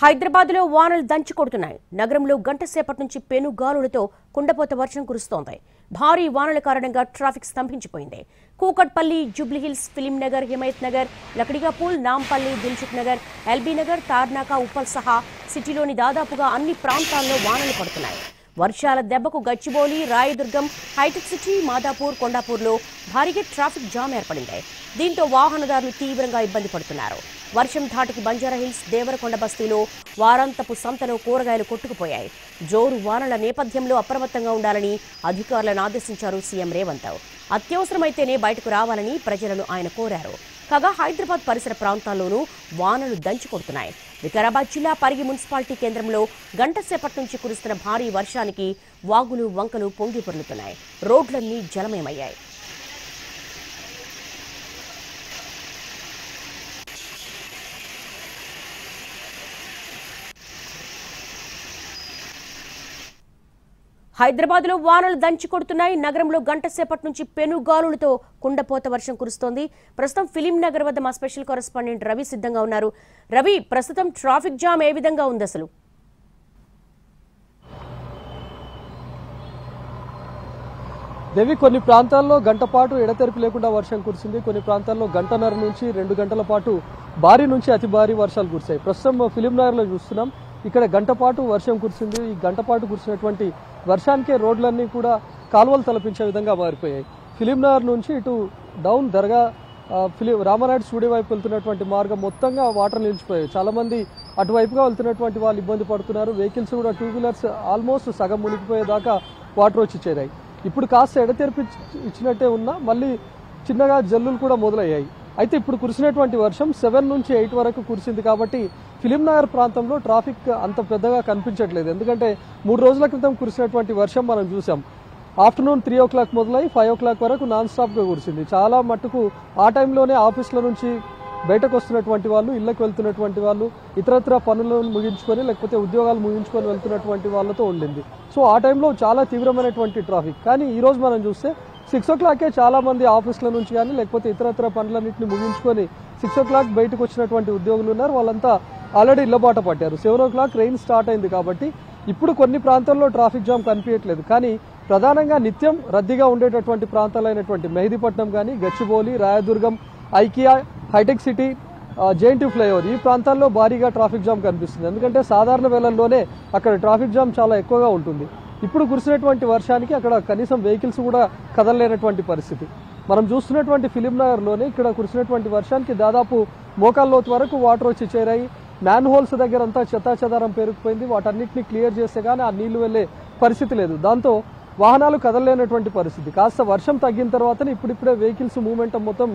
హైదరాబాద్లో వానలు దంచి కొడుతున్నాయి. నగరంలో గంట సేపటి నుంచి పెనుగాలులతో కుండపోత వర్షం కురుస్తోంది. భారీ వానల కారణంగా ట్రాఫిక్ స్తంభించిపోయింది. కూకట్పల్లి, జూబ్లీహిల్స్, ఫిలిం నగర్, హిమాయత్ నగర్, లక్డిగాపూల్, నాంపల్లి, దిల్సుఖ్ నగర్, ఎల్బీ నగర్, తార్నాక, ఉప్పల్ సహా సిటీలోని దాదాపుగా అన్ని ప్రాంతాల్లో వానలు పడుతున్నాయి. వర్షాల దెబ్బకు గచ్చిబౌలి, రాయదుర్గం, హైటెక్ సిటీ, మాదాపూర్, కొండాపూర్లో భారీగా ట్రాఫిక్ జామ్ ఏర్పడింది. దీంతో వాహనదారులు తీవ్రంగా ఇబ్బంది పడుతున్నారు. వర్షం ధాటికి బంజారాహిల్స్, దేవరకొండ బస్తీలో వారాంతపు సంతలో కూరగాయలు కొట్టుకుపోయాయి. జోరు వానల నేపథ్యంలో అప్రమత్తంగా ఉండాలని అధికారులను ఆదేశించారు సీఎం రేవంత్. అత్యవసరమైతేనే బయటకు రావాలని ప్రజలను ఆయన కోరారు. కాగా హైదరాబాద్ పరిసర ప్రాంతాల్లోనూ వానలు దంచుకొడుతున్నాయి. వికారాబాద్ జిల్లా పరిగి మున్సిపాలిటీ కేంద్రంలో గంట సేపటి నుంచి కురుస్తున్న భారీ వర్షానికి వాగులు, వంకలు పొంగి పొర్లుతున్నాయి. రోడ్లన్నీ జలమయమయ్యాయి. హైదరాబాద్లో వానలు దంచి కొడుతున్నాయి. నగరంలో గంట సేపటి నుంచి పెనుగాలులతో కుండపోత వర్షం కురుస్తోంది. ప్రస్తుతం ఫిలిం నగర్ వద్ద మా స్పెషల్ కరెస్పాండెంట్ రవి సిద్ధంగా ఉన్నారు. రవి, ప్రస్తుతం ట్రాఫిక్ జామ్ ఏ విధంగా ఉంది అసలు? దేవి, కొన్ని ప్రాంతాల్లో గంట పాటు ఎడతెరిపి లేకుండా వర్షం కురిసింది. కొన్ని ప్రాంతాల్లో గంటన్నర నుంచి 2 గంటల పాటు భారీ నుంచి అతి భారీ వర్షాలు కురిశాయి. ప్రస్తుతం ఫిలిం నగర్లో చూస్తున్నాం. ఇక్కడ గంట పాటు వర్షం కురిసింది. ఈ గంట పాటు కురిసినటువంటి వర్షానికే రోడ్లన్నీ కూడా కాలువలు తలపించే విధంగా మారిపోయాయి. ఫిలిం నగర్ నుంచి ఇటు డౌన్ దర్గా రామానాయుడు స్టూడియో వైపు వెళ్తున్నటువంటి మార్గం మొత్తంగా వాటర్ నిలిచిపోయాయి. చాలా మంది అటువైపుగా వెళ్తున్నటువంటి వాళ్ళు ఇబ్బంది పడుతున్నారు. వెహికల్స్ కూడా 2 వీలర్స్ ఆల్మోస్ట్ సగం మునిగిపోయేదాకా వాటర్ వచ్చి చేరాయి. ఇప్పుడు కాస్త ఎడతెరిపి ఇచ్చినట్టే ఉన్నా మళ్ళీ చిన్నగా జల్లులు కూడా మొదలయ్యాయి. అయితే ఇప్పుడు కురిసినటువంటి వర్షం 7 నుంచి 8 వరకు కురిసింది కాబట్టి ఫిలిం నగర్ ప్రాంతంలో ట్రాఫిక్ అంత పెద్దగా కనిపించట్లేదు. ఎందుకంటే 3 రోజుల క్రితం కురిసినటువంటి వర్షం మనం చూసాం. ఆఫ్టర్నూన్ 3 o'clock మొదలై 5 o'clock వరకు నాన్ స్టాప్గా కురిసింది. చాలా మట్టుకు ఆ టైంలోనే ఆఫీసుల నుంచి బయటకు వస్తున్నటువంటి వాళ్ళు, ఇళ్లకు వెళ్తున్నటువంటి వాళ్ళు, ఇతరత్ర పనులను ముగించుకొని లేకపోతే ఉద్యోగాలు ముగించుకొని వెళ్తున్నటువంటి వాళ్ళతో ఉండింది. సో ఆ టైంలో చాలా తీవ్రమైనటువంటి ట్రాఫిక్. కానీ ఈ రోజు మనం చూస్తే 6 o'clock చాలా మంది ఆఫీసుల నుంచి కానీ లేకపోతే ఇతరత్ర పనులన్నింటినీ ముగించుకొని 6 o'clock బయటకు వచ్చినటువంటి ఉద్యోగులు ఉన్నారు. వాళ్ళంతా ఆల్రెడీ ఇళ్లబాట పట్టారు. 7 o'clock రెయిన్ స్టార్ట్ అయింది కాబట్టి ఇప్పుడు కొన్ని ప్రాంతాల్లో ట్రాఫిక్ జామ్ కనిపించట్లేదు. కానీ ప్రధానంగా నిత్యం రద్దీగా ఉండేటటువంటి ప్రాంతాలైనటువంటి మెహదీపట్నం కానీ, Gachibowli, Rayadurgam, IKEA, Hitec City, JNT flyover ఈ ప్రాంతాల్లో భారీగా ట్రాఫిక్ జామ్ కనిపిస్తుంది. ఎందుకంటే సాధారణ వేళల్లోనే అక్కడ ట్రాఫిక్ జామ్ చాలా ఎక్కువగా ఉంటుంది. ఇప్పుడు కురిసినటువంటి వర్షానికి అక్కడ కనీసం వెహికల్స్ కూడా కదలలేనటువంటి పరిస్థితి. మనం చూస్తున్నటువంటి ఫిలిం నగర్లోనే ఇక్కడ కురిసినటువంటి వర్షానికి దాదాపు మోకాల్లోతు వరకు వాటర్ వచ్చి చేరాయి. మ్యాన్ హోల్స్ దగ్గర అంతా చెత్తాచెదారం పేరుకుపోయింది. వాటన్నిటిని క్లియర్ చేస్తే కానీ ఆ నీళ్లు వెళ్లే పరిస్థితి లేదు. దాంతో వాహనాలు కదలలేనటువంటి పరిస్థితి. కాస్త వర్షం తగ్గిన తర్వాతనే ఇప్పుడిప్పుడే వెహికల్స్ మూవ్మెంట్ మొత్తం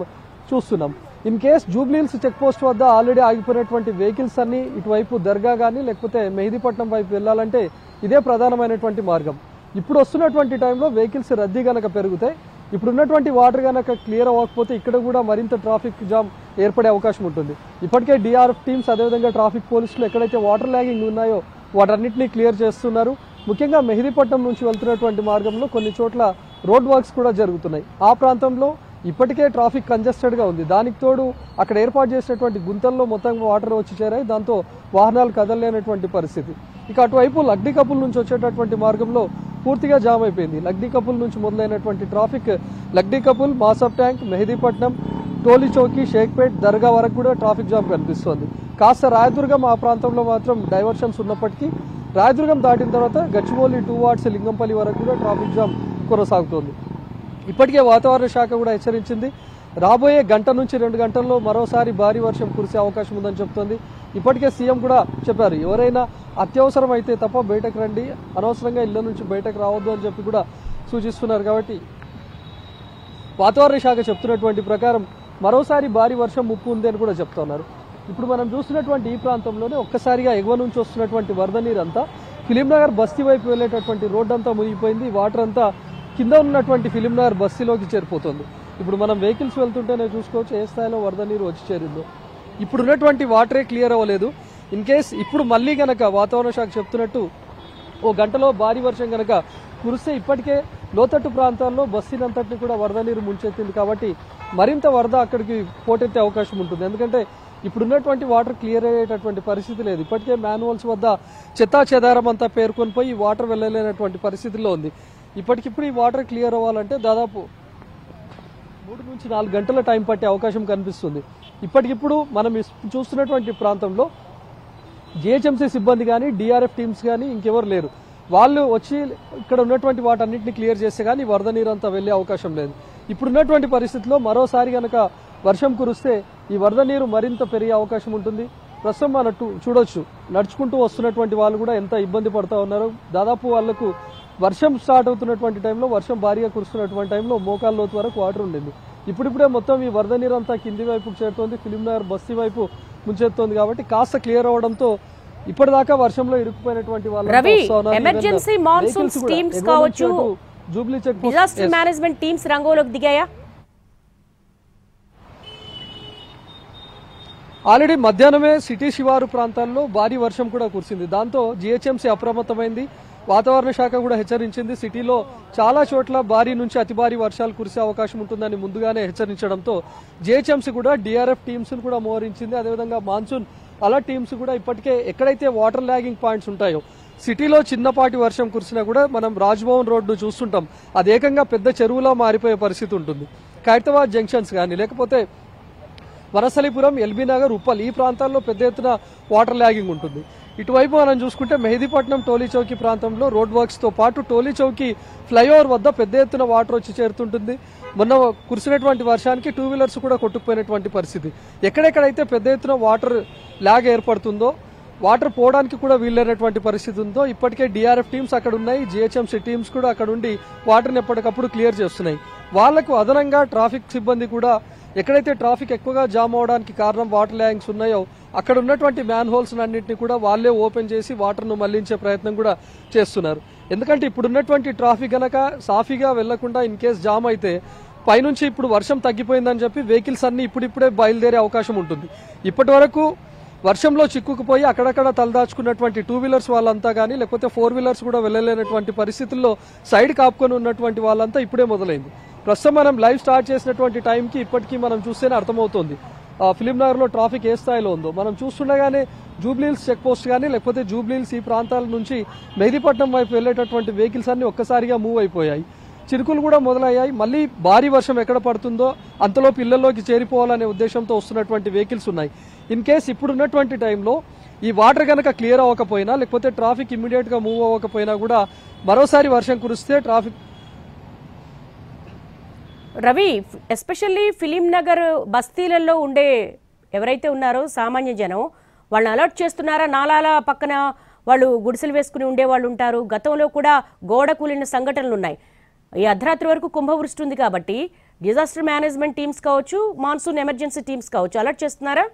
చూస్తున్నాం. In case Jubilee Hills check post వద్ద ఆల్రెడీ ఆగిపోయినటువంటి వెహికల్స్ అన్ని ఇటువైపు దర్గా కానీ లేకపోతే మెహదీపట్నం వైపు వెళ్లాలంటే ఇదే ప్రధానమైనటువంటి మార్గం. ఇప్పుడు వస్తున్నటువంటి టైంలో వెహికల్స్ రద్దీ గనక పెరుగుతాయి. ఇప్పుడున్నటువంటి వాటర్ గనక క్లియర్ అవ్వకపోతే ఇక్కడ కూడా మరింత ట్రాఫిక్ జామ్ ఏర్పడే అవకాశం ఉంటుంది. ఇప్పటికే డిఆర్ఎఫ్ టీమ్స్ అదేవిధంగా ట్రాఫిక్ పోలీసులు ఎక్కడైతే వాటర్ ల్యాగింగ్ ఉన్నాయో వాటన్నిటిని క్లియర్ చేస్తున్నారు. ముఖ్యంగా మెహదీపట్నం నుంచి వెళ్తున్నటువంటి మార్గంలో కొన్ని చోట్ల రోడ్ వర్క్స్ కూడా జరుగుతున్నాయి. ఆ ప్రాంతంలో ఇప్పటికే ట్రాఫిక్ కంజెస్టెడ్గా ఉంది. దానికి తోడు అక్కడ ఏర్పాటు చేసినటువంటి గుంతల్లో మొత్తం వాటర్ వచ్చి చేరాయి. దాంతో వాహనాలు కదలలేనటువంటి పరిస్థితి. ఇక అటువైపు లక్డికపుల్ నుంచి వచ్చేటటువంటి మార్గంలో పూర్తిగా జామ్ అయిపోయింది. లక్డికపుల్ నుంచి మొదలైనటువంటి ట్రాఫిక్ లక్డికపుల్, మాసఫ్ ట్యాంక్, మెహదీపట్నం, టోలీ చౌకీ, షేక్పేట్, దర్గా వరకు కూడా ట్రాఫిక్ జామ్ కనిపిస్తోంది. కాస్త రాయదుర్గం ఆ ప్రాంతంలో మాత్రం డైవర్షన్స్ ఉన్నప్పటికీ రాయదుర్గం దాటిన తర్వాత గచ్చిబౌలి 2 wards లింగంపల్లి వరకు కూడా ట్రాఫిక్ జామ్ కొనసాగుతోంది. ఇప్పటికే వాతావరణ శాఖ కూడా హెచ్చరించింది. రాబోయే గంట నుంచి 2 గంటల్లో మరోసారి భారీ వర్షం కురిసే అవకాశం ఉందని చెప్తోంది. ఇప్పటికే సీఎం కూడా చెప్పారు, ఎవరైనా అత్యవసరం అయితే తప్ప బయటకు రండి, అనవసరంగా ఇళ్ల నుంచి బయటకు రావద్దు అని చెప్పి కూడా సూచిస్తున్నారు. కాబట్టి వాతావరణ శాఖ చెప్తున్నటువంటి ప్రకారం మరోసారి భారీ వర్షం ముప్పు ఉంది అని కూడా చెప్తున్నారు. ఇప్పుడు మనం చూస్తున్నటువంటి ఈ ప్రాంతంలోనే ఒక్కసారిగా ఎగువ నుంచి వస్తున్నటువంటి వరద నీరంతా ఫిలిం నగర్ బస్తీ వైపు వెళ్ళేటటువంటి రోడ్డు అంతా మునిగిపోయింది. వాటర్ అంతా కింద ఉన్నటువంటి ఫిలిం నగర్ బస్తీలోకి చేరిపోతుంది. ఇప్పుడు మనం వెహికల్స్ వెళ్తుంటేనే చూసుకోవచ్చు ఏ స్థాయిలో వరద నీరు వచ్చి చేరిందో. ఇప్పుడు ఉన్నటువంటి వాటరే క్లియర్ అవ్వలేదు. ఇన్ కేస్ ఇప్పుడు మళ్ళీ గనక వాతావరణ శాఖ చెప్తున్నట్టు ఓ గంటలో భారీ వర్షం గనక కురిస్తే ఇప్పటికే లోతట్టు ప్రాంతాల్లో బస్తీనంతటిని కూడా వరద నీరు ముంచెత్తింది కాబట్టి మరింత వరద అక్కడికి పోటెత్తే అవకాశం ఉంటుంది. ఎందుకంటే ఇప్పుడున్నటువంటి వాటర్ క్లియర్ అయ్యేటటువంటి పరిస్థితి లేదు. ఇప్పటికే మ్యాన్హోల్స్ వద్ద చెత్తా చెదారం అంతా పేర్కొని పోయి ఈ వాటర్ వెళ్ళలేనటువంటి పరిస్థితిలో ఉంది. ఇప్పటికిప్పుడు ఈ వాటర్ క్లియర్ అవ్వాలంటే దాదాపు 3 నుంచి 4 గంటల టైం పట్టే అవకాశం కనిపిస్తుంది. ఇప్పటికిప్పుడు మనం చూస్తున్నటువంటి ప్రాంతంలో జిహెచ్ఎంసీ సిబ్బంది కానీ డిఆర్ఎఫ్ టీమ్స్ కానీ ఇంకెవరు లేరు. వాళ్ళు వచ్చి ఇక్కడ ఉన్నటువంటి వాటన్నింటినీ క్లియర్ చేస్తే కానీ వరద నీరు అంతా వెళ్లే అవకాశం లేదు. ఇప్పుడున్నటువంటి పరిస్థితిలో మరోసారి కనుక వర్షం కురిస్తే ఈ వరద నీరు మరింత పెరిగే అవకాశం ఉంటుంది. ప్రస్తుతం మనం చూడొచ్చు, నడుచుకుంటూ వస్తున్నటువంటి వాళ్ళు కూడా ఎంత ఇబ్బంది పడుతూ ఉన్నారు. దాదాపు వాళ్లకు వర్షం స్టార్ట్ అవుతున్నటువంటి టైంలో, వర్షం భారీగా కురుస్తున్నటువంటి టైంలో మోకాళ్ళ లోతు వరకు వాటర్ ఉండింది. ఇప్పుడిప్పుడే మొత్తం ఈ వరద నీరు అంతా కింది వైపు చేరుతోంది, ఫిలింనగర్ బస్తీ వైపు ముంచెత్తోంది. కాబట్టి కాస్త క్లియర్ అవడంతో ఇప్పటిదాకా వర్షంలో ఇరుక్కుపోయినటువంటి వాళ్ళు ఎమర్జెన్సీ మాన్సూన్ టీమ్స్ కావచ్చు, Jubilee check disaster management teams రంగంలోకి దిగాయా? ఆల్రెడీ మధ్యాహ్నమే సిటీ శివారు ప్రాంతాల్లో భారీ వర్షం కూడా కురిసింది. దాంతో జిహెచ్ఎంసీ అప్రమత్తమైంది. వాతావరణ శాఖ కూడా హెచ్చరించింది. సిటీలో చాలా చోట్ల భారీ నుంచి అతి భారీ వర్షాలు కురిసే అవకాశం ఉంటుందని ముందుగానే హెచ్చరించడంతో జిహెచ్ఎంసీ కూడా డిఆర్ఎఫ్ టీమ్స్ కూడా మోహరించింది. అదేవిధంగా మాన్సూన్ అలర్ట్ టీమ్స్ కూడా ఇప్పటికే ఎక్కడైతే వాటర్ ల్యాగింగ్ పాయింట్స్ ఉంటాయో, సిటీలో చిన్నపాటి వర్షం కురిసినా కూడా మనం రాజ్భవన్ రోడ్డు చూస్తుంటాం, అది ఏకంగా పెద్ద చెరువులా మారిపోయే పరిస్థితి ఉంటుంది. ఖైరతాబాద్ జంక్షన్స్ కానీ లేకపోతే వనసలిపురం, ఎల్బీ నగర్, ఉప్పల్ ఈ ప్రాంతాల్లో పెద్ద ఎత్తున వాటర్ ల్యాగింగ్ ఉంటుంది. ఇటువైపు మనం చూసుకుంటే మెహదీపట్నం టోలీ చౌకీ ప్రాంతంలో రోడ్ వర్క్స్ తో పాటు టోలీ చౌకీ ఫ్లైఓవర్ వద్ద పెద్ద ఎత్తున వాటర్ వచ్చి చేరుతుంటుంది. మొన్న కురిసినటువంటి వర్షానికి 2 వీలర్స్ కూడా కొట్టుకుపోయినటువంటి పరిస్థితి. ఎక్కడెక్కడైతే పెద్ద ఎత్తున వాటర్ ల్యాగ్ ఏర్పడుతుందో, వాటర్ పోవడానికి కూడా వీలైనటువంటి పరిస్థితి ఉందో ఇప్పటికే డిఆర్ఎఫ్ టీమ్స్ అక్కడ ఉన్నాయి, జిహెచ్ఎంసీ టీమ్స్ కూడా అక్కడ ఉండి వాటర్ని ఎప్పటికప్పుడు క్లియర్ చేస్తున్నాయి. వాళ్లకు అదనంగా ట్రాఫిక్ సిబ్బంది కూడా ఎక్కడైతే ట్రాఫిక్ ఎక్కువగా జామ్ అవడానికి కారణం వాటర్ ల్యాగింగ్స్ ఉన్నాయో అక్కడ ఉన్నటువంటి మ్యాన్ హోల్స్ అన్నింటినీ కూడా వాళ్ళే ఓపెన్ చేసి వాటర్ను మళ్లించే ప్రయత్నం కూడా చేస్తున్నారు. ఎందుకంటే ఇప్పుడున్నటువంటి ట్రాఫిక్ గనక సాఫీగా వెళ్లకుండా ఇన్ కేసు జామ్ అయితే పైనుంచి ఇప్పుడు వర్షం తగ్గిపోయిందని చెప్పి వెహికల్స్ అన్ని ఇప్పుడిప్పుడే బయలుదేరే అవకాశం ఉంటుంది. ఇప్పటి వరకు వర్షంలో చిక్కుకుపోయి అక్కడక్కడ తలదాచుకున్నటువంటి 2 వీలర్స్ వాళ్ళంతా కానీ లేకపోతే 4 వీలర్స్ కూడా వెళ్ళలేనటువంటి పరిస్థితుల్లో సైడ్ కాపుకొని ఉన్నటువంటి వాళ్ళంతా ఇప్పుడే మొదలైంది. ప్రస్తుతం మనం లైవ్ స్టార్ట్ చేసినటువంటి టైంకి ఇప్పటికీ మనం చూస్తేనే అర్థమవుతోంది ఫిలింనగర్ లో ట్రాఫిక్ ఏ స్థాయిలో ఉందో. మనం చూస్తుండగానే జూబ్లీహిల్స్ చెక్ పోస్ట్ కానీ లేకపోతే జూబ్లీహిల్స్ ఈ ప్రాంతాల నుంచి మెహదీపట్నం వైపు వెళ్లేటటువంటి వెహికల్స్ అన్ని ఒక్కసారిగా మూవ్ అయిపోయాయి. చిరుకులు కూడా మొదలయ్యాయి. మళ్ళీ భారీ వర్షం ఎక్కడ పడుతుందో అంతలో ఇళ్లలోకి చేరిపోవాలనే ఉద్దేశంతో వస్తున్నటువంటి వెహికల్స్ ఉన్నాయి. ఇన్ కేస్ ఇప్పుడున్నటువంటి టైంలో ఈ వాటర్ కనుక క్లియర్ అవ్వకపోయినా లేకపోతే ట్రాఫిక్ ఇమ్మీడియట్ గా మూవ్ అవ్వకపోయినా కూడా మరోసారి వర్షం కురిస్తే ట్రాఫిక్. రవి, ఎస్పెషల్లీ ఫిలింనగర్ బస్తీలలో ఉండే ఎవరైతే ఉన్నారో సామాన్య జనం వాళ్ళని అలర్ట్ చేస్తున్నారా? నాలాల పక్కన వాళ్ళు గుడిసెలు వేసుకుని ఉండే వాళ్ళు ఉంటారు. గతంలో కూడా గోడ కూలిన సంఘటనలు ఉన్నాయి. ఈ అర్ధరాత్రి వరకు కుంభవృష్టి ఉంది కాబట్టి డిజాస్టర్ మేనేజ్మెంట్ టీమ్స్ కావచ్చు, మాన్సూన్ ఎమర్జెన్సీ టీమ్స్ కావచ్చు, అలర్ట్ చేస్తున్నారా?